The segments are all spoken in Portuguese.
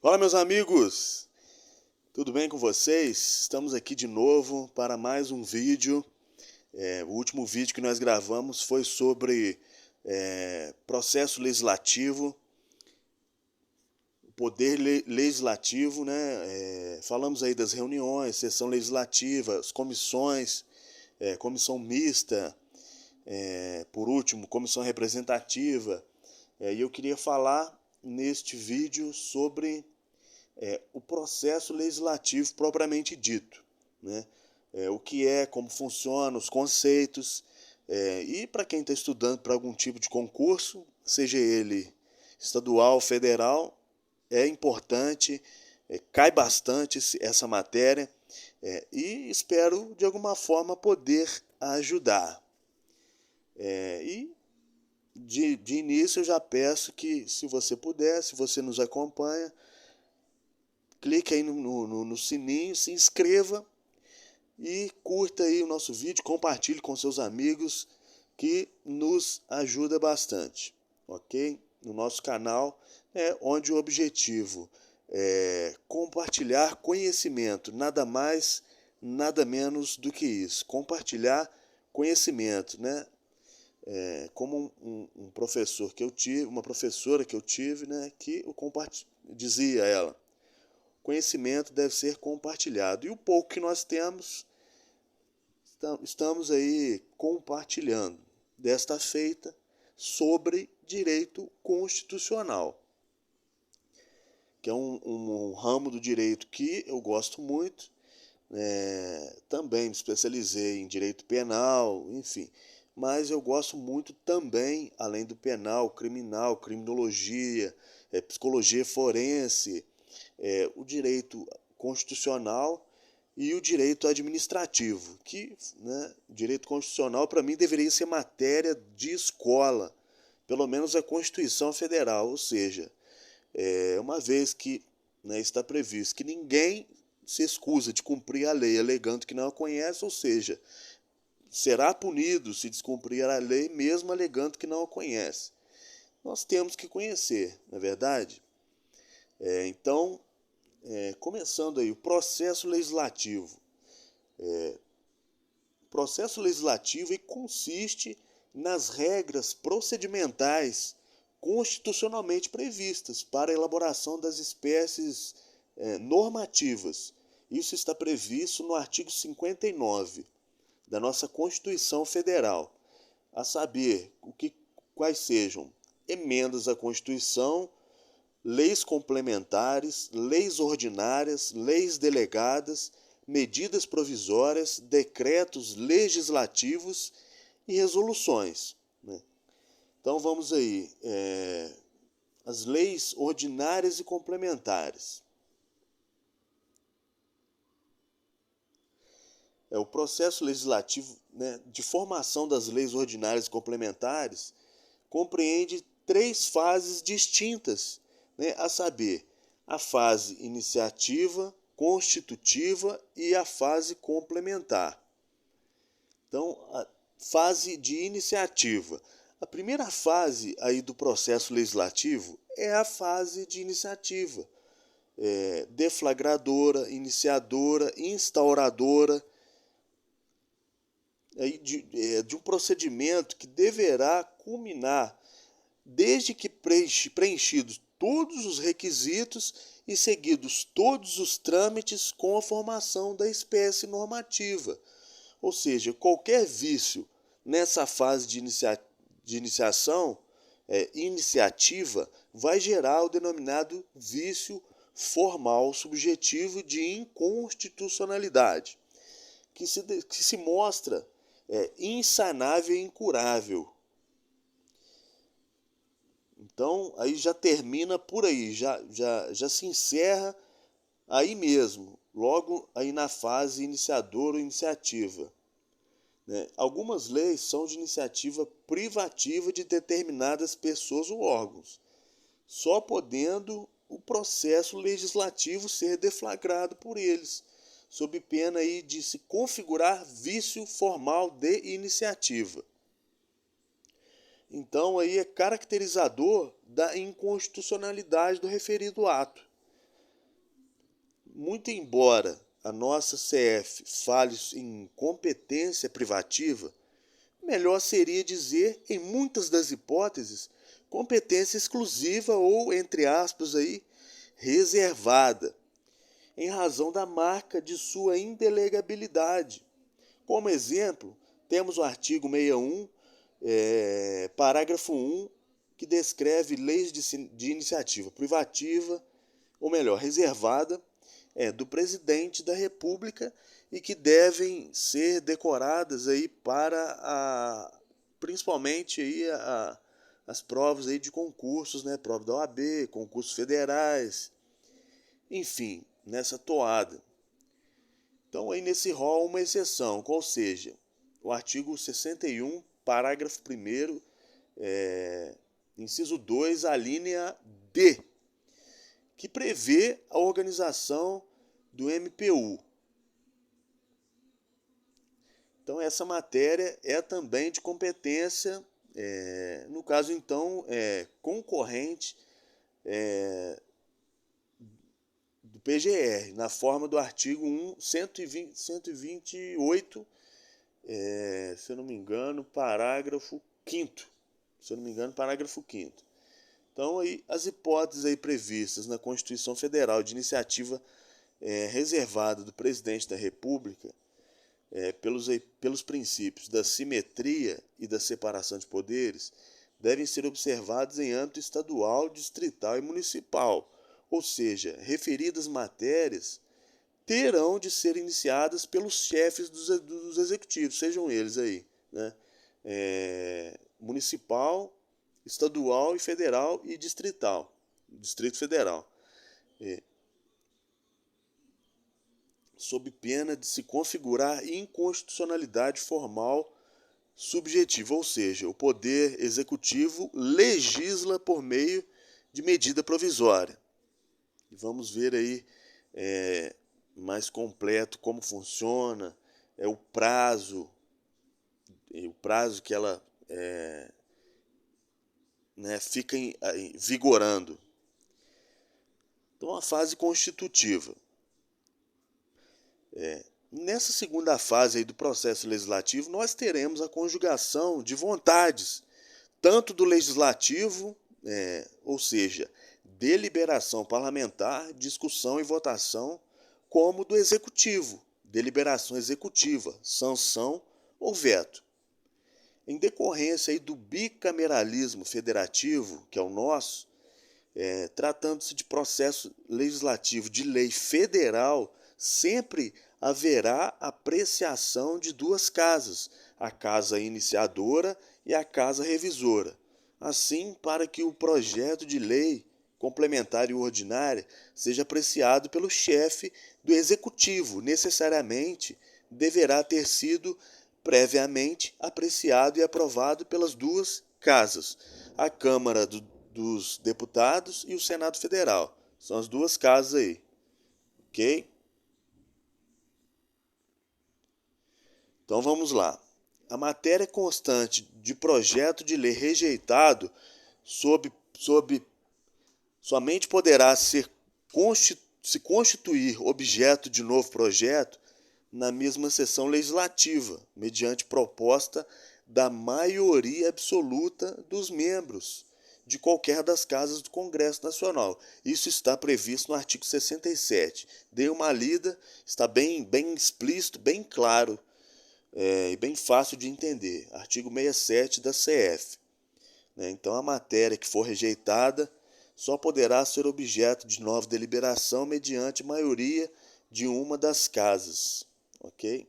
Fala, meus amigos! Tudo bem com vocês? Estamos aqui de novo para mais um vídeo. O último vídeo que nós gravamos foi sobre processo legislativo, poder legislativo, né? Falamos aí das reuniões, sessão legislativa, as comissões, comissão mista, por último, comissão representativa. E eu queria falar neste vídeo sobre o processo legislativo propriamente dito, né? O que é, como funciona, os conceitos, e para quem está estudando para algum tipo de concurso, seja ele estadual, federal, é importante, cai bastante essa matéria, e espero de alguma forma poder ajudar. E de início eu já peço que, se você puder, se você nos acompanha, clique aí no sininho, se inscreva e curta aí o nosso vídeo, compartilhe com seus amigos, que nos ajuda bastante, ok? No nosso canal, onde o objetivo é compartilhar conhecimento, nada mais, nada menos do que isso, compartilhar conhecimento, né? Como um professor que eu tive, uma professora que eu tive, né, que dizia ela: conhecimento deve ser compartilhado. E o pouco que nós temos, estamos aí compartilhando. Desta feita, sobre direito constitucional, que é um ramo do direito que eu gosto muito. Também me especializei em direito penal, enfim. Mas eu gosto muito também, além do penal, criminal, criminologia, psicologia forense, o direito constitucional e o direito administrativo, que, né, o direito constitucional para mim deveria ser matéria de escola, pelo menos a Constituição Federal, ou seja, uma vez que, né, está previsto que ninguém se excusa de cumprir a lei alegando que não a conhece, ou seja, será punido se descumprir a lei mesmo alegando que não a conhece. Nós temos que conhecer, não é verdade? Então, começando aí, o processo legislativo. O processo legislativo consiste nas regras procedimentais constitucionalmente previstas para a elaboração das espécies normativas. Isso está previsto no artigo 59 da nossa Constituição Federal, a saber, quais sejam emendas à Constituição, leis complementares, leis ordinárias, leis delegadas, medidas provisórias, decretos legislativos e resoluções, né? Então vamos aí, as leis ordinárias e complementares. O processo legislativo, né, de formação das leis ordinárias e complementares compreende três fases distintas, né, a saber, a fase iniciativa, constitutiva e a fase complementar. Então, a fase de iniciativa. A primeira fase aí do processo legislativo é a fase de iniciativa, deflagradora, iniciadora, instauradora, de um procedimento que deverá culminar desde que preenchidos todos os requisitos e seguidos todos os trâmites com a formação da espécie normativa. Ou seja, qualquer vício nessa fase de iniciação, iniciativa, vai gerar o denominado vício formal subjetivo de inconstitucionalidade, que se mostra insanável e incurável. Então, aí já termina por aí, já se encerra aí mesmo, logo aí na fase iniciadora ou iniciativa, né? Algumas leis são de iniciativa privativa de determinadas pessoas ou órgãos, só podendo o processo legislativo ser deflagrado por eles, sob pena aí de se configurar vício formal de iniciativa. Então aí é caracterizador da inconstitucionalidade do referido ato. muito embora a nossa CF fale em competência privativa, melhor seria dizer, em muitas das hipóteses, competência exclusiva ou, entre aspas, aí, reservada, em razão da marca de sua indelegabilidade. Como exemplo, temos o artigo 61, parágrafo 1, que descreve leis de iniciativa privativa, ou melhor, reservada, do presidente da República e que devem ser decoradas aí para principalmente aí as provas aí de concursos, né, prova da OAB, concursos federais, enfim, nessa toada. Então aí nesse rol uma exceção, qual seja, o artigo 61, parágrafo 1º, inciso 2, a linha D, que prevê a organização do MPU. Então, essa matéria é também de competência, no caso, então, concorrente do PGR, na forma do artigo 128, se eu não me engano, parágrafo 5º. Se eu não me engano, parágrafo 5º. Então, aí, as hipóteses aí previstas na Constituição Federal de iniciativa reservada do presidente da República, pelos princípios da simetria e da separação de poderes, devem ser observados em âmbito estadual, distrital e municipal. Ou seja, referidas matérias terão de ser iniciadas pelos chefes dos executivos, sejam eles aí, né? Municipal, estadual e federal e distrital, Distrito Federal, sob pena de se configurar inconstitucionalidade formal subjetiva, ou seja, o poder executivo legisla por meio de medida provisória. E vamos ver aí mais completo como funciona, o prazo que ela fica vigorando. Então, a fase constitutiva. Nessa segunda fase aí do processo legislativo, nós teremos a conjugação de vontades, tanto do legislativo, ou seja, deliberação parlamentar, discussão e votação, como do executivo, deliberação executiva, sanção ou veto. Em decorrência aí do bicameralismo federativo, que é o nosso, tratando-se de processo legislativo de lei federal, sempre haverá apreciação de duas casas, a casa iniciadora e a casa revisora. Assim, para que o projeto de lei complementar e ordinária seja apreciado pelo chefe do executivo, necessariamente deverá ter sido previamente apreciado e aprovado pelas duas casas, a Câmara dos Deputados e o Senado Federal. São as duas casas aí, ok? Então vamos lá. A matéria constante de projeto de lei rejeitado somente poderá se constituir objeto de novo projeto na mesma sessão legislativa, mediante proposta da maioria absoluta dos membros de qualquer das casas do Congresso Nacional. Isso está previsto no artigo 67. Dei uma lida, está bem explícito, bem claro e bem fácil de entender. Artigo 67 da CF. Então, a matéria que for rejeitada só poderá ser objeto de nova deliberação mediante maioria de uma das casas. Ok?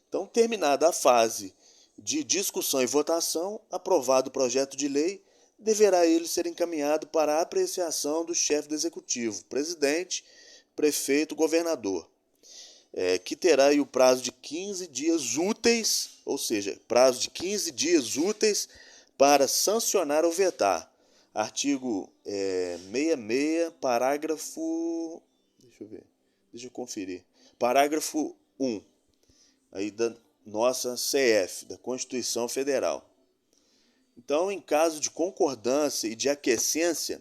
Então, terminada a fase de discussão e votação, aprovado o projeto de lei, deverá ele ser encaminhado para a apreciação do chefe do executivo, presidente, prefeito, governador, que terá aí o prazo de 15 dias úteis, ou seja, prazo de 15 dias úteis para sancionar ou vetar. Artigo 66, parágrafo... Deixa eu conferir. Parágrafo 1, aí da nossa CF, da Constituição Federal. Então, em caso de concordância e de aquiescência,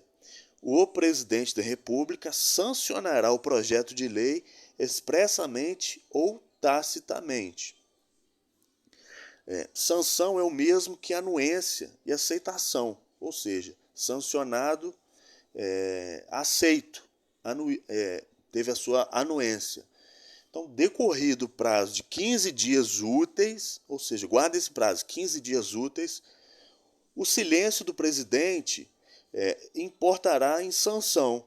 o presidente da República sancionará o projeto de lei expressamente ou tacitamente. Sanção é o mesmo que anuência e aceitação, ou seja, sancionado, aceito, teve a sua anuência. Então, decorrido o prazo de 15 dias úteis, ou seja, guarda esse prazo, 15 dias úteis, o silêncio do presidente importará em sanção.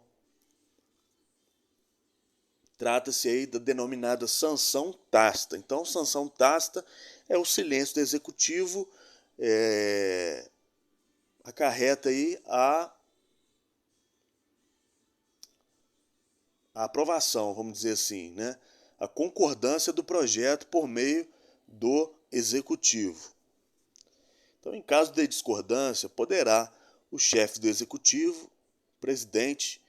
Trata-se aí da denominada sanção tácita. Então, sanção tácita é o silêncio do executivo, acarreta aí a aprovação, vamos dizer assim, né? A concordância do projeto por meio do executivo. Então, em caso de discordância, poderá o chefe do executivo, presidente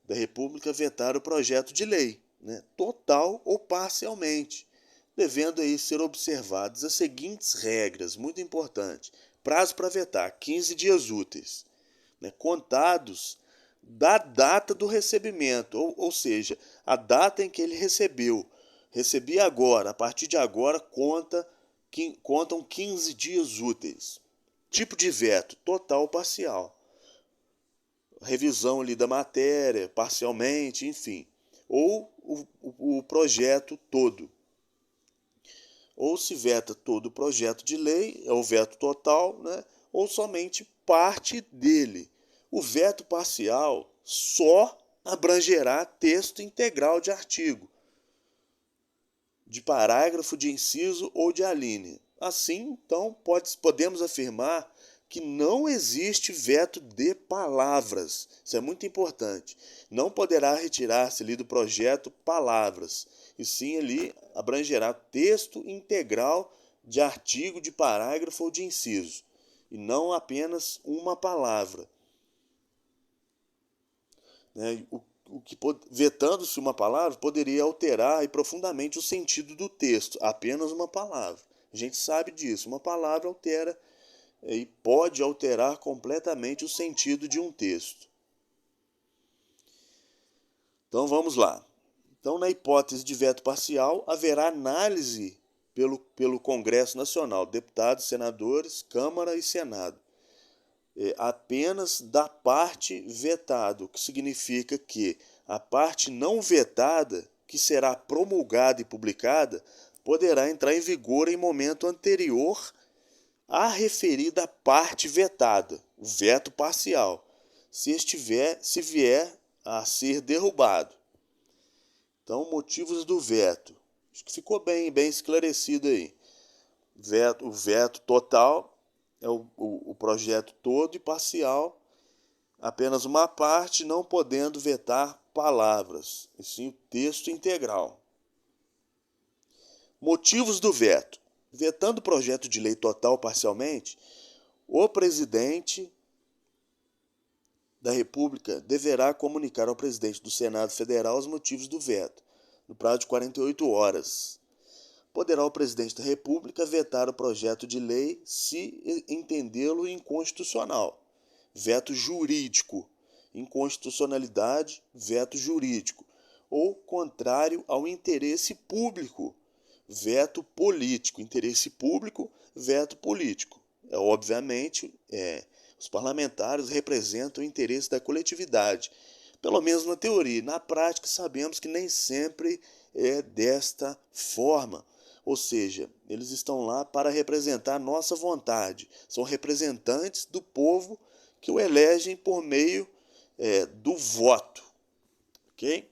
da República, vetar o projeto de lei, né, total ou parcialmente, devendo aí ser observadas as seguintes regras, muito importantes. Prazo para vetar, 15 dias úteis, né, contados da data do recebimento, ou seja, a data em que ele recebeu. Recebi agora, a partir de agora contam 15 dias úteis. Tipo de veto, total ou parcial. Revisão ali da matéria, parcialmente, enfim. Ou o projeto todo. Ou se veta todo o projeto de lei, é o veto total, né? Ou somente parte dele. O veto parcial só abrangerá texto integral de artigo, de parágrafo, de inciso ou de alínea. Assim, então, podemos afirmar que não existe veto de palavras. Isso é muito importante. Não poderá retirar-se ali do projeto palavras, e sim ali abrangerá texto integral de artigo, de parágrafo ou de inciso, e não apenas uma palavra. Vetando-se uma palavra, poderia alterar profundamente o sentido do texto, apenas uma palavra. A gente sabe disso, uma palavra altera e pode alterar completamente o sentido de um texto. Então vamos lá. Então, na hipótese de veto parcial, haverá análise pelo Congresso Nacional, deputados, senadores, Câmara e Senado, apenas da parte vetada, o que significa que a parte não vetada, que será promulgada e publicada, poderá entrar em vigor em momento anterior à referida parte vetada, o veto parcial, se vier a ser derrubado. Então, motivos do veto. Acho que ficou bem esclarecido aí. O veto total é o projeto todo, e parcial, apenas uma parte, não podendo vetar palavras, e sim o texto integral. Motivos do veto. Vetando o projeto de lei total ou parcialmente, o presidente da República deverá comunicar ao presidente do Senado Federal os motivos do veto, no prazo de 48 horas. Poderá o presidente da República vetar o projeto de lei se entendê-lo inconstitucional. Veto jurídico. Inconstitucionalidade, veto jurídico. Ou contrário ao interesse público. Veto político. Interesse público, veto político. Obviamente, os parlamentares representam o interesse da coletividade. Pelo menos na teoria. Na prática, sabemos que nem sempre é desta forma. Ou seja, eles estão lá para representar a nossa vontade. São representantes do povo que o elegem por meio do voto. Ok?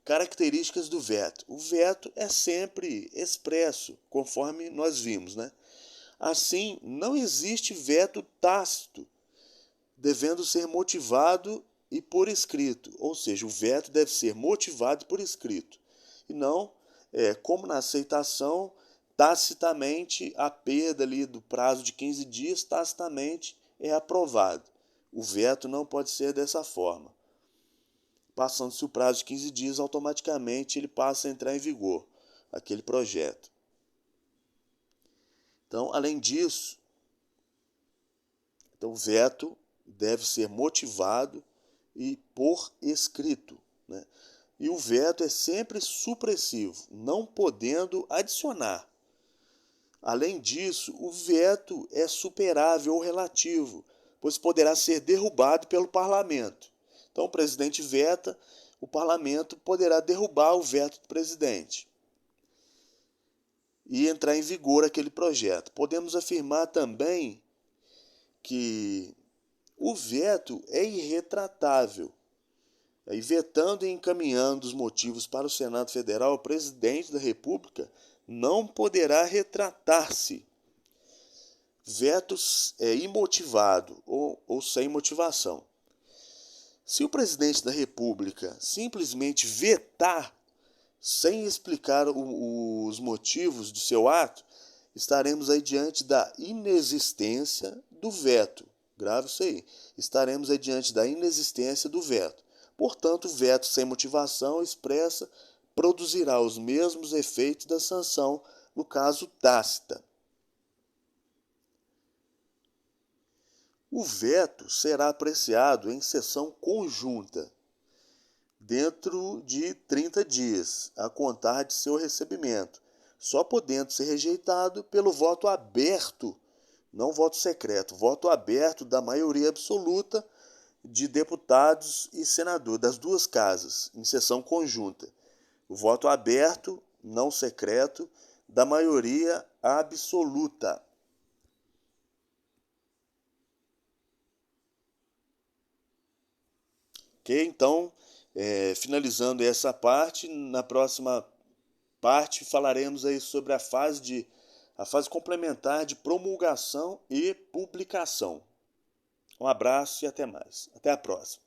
Características do veto. O veto é sempre expresso, conforme nós vimos, né? Assim, não existe veto tácito, devendo ser motivado e por escrito. Ou seja, o veto deve ser motivado por escrito. E não como na aceitação, tacitamente, a perda ali do prazo de 15 dias, tacitamente é aprovado. O veto não pode ser dessa forma. Passando-se o prazo de 15 dias, automaticamente ele passa a entrar em vigor, aquele projeto. Então, além disso, o veto deve ser motivado e por escrito, né? E o veto é sempre supressivo, não podendo adicionar. Além disso, o veto é superável ou relativo, pois poderá ser derrubado pelo parlamento. Então, o presidente veta, o parlamento poderá derrubar o veto do presidente e entrar em vigor aquele projeto. Podemos afirmar também que o veto é irretratável. E vetando e encaminhando os motivos para o Senado Federal, o presidente da República não poderá retratar-se. Veto é imotivado ou sem motivação. Se o presidente da República simplesmente vetar sem explicar os motivos do seu ato, estaremos aí diante da inexistência do veto. Grave isso aí. Estaremos aí diante da inexistência do veto. Portanto, o veto sem motivação expressa produzirá os mesmos efeitos da sanção, no caso tácita. O veto será apreciado em sessão conjunta, dentro de 30 dias, a contar de seu recebimento, só podendo ser rejeitado pelo voto aberto, não voto secreto, voto aberto da maioria absoluta de deputados e senadores das duas casas, em sessão conjunta. O voto aberto, não secreto, da maioria absoluta. Ok? Então, finalizando essa parte, na próxima parte falaremos aí sobre a fase complementar de promulgação e publicação. Um abraço e até mais. Até a próxima.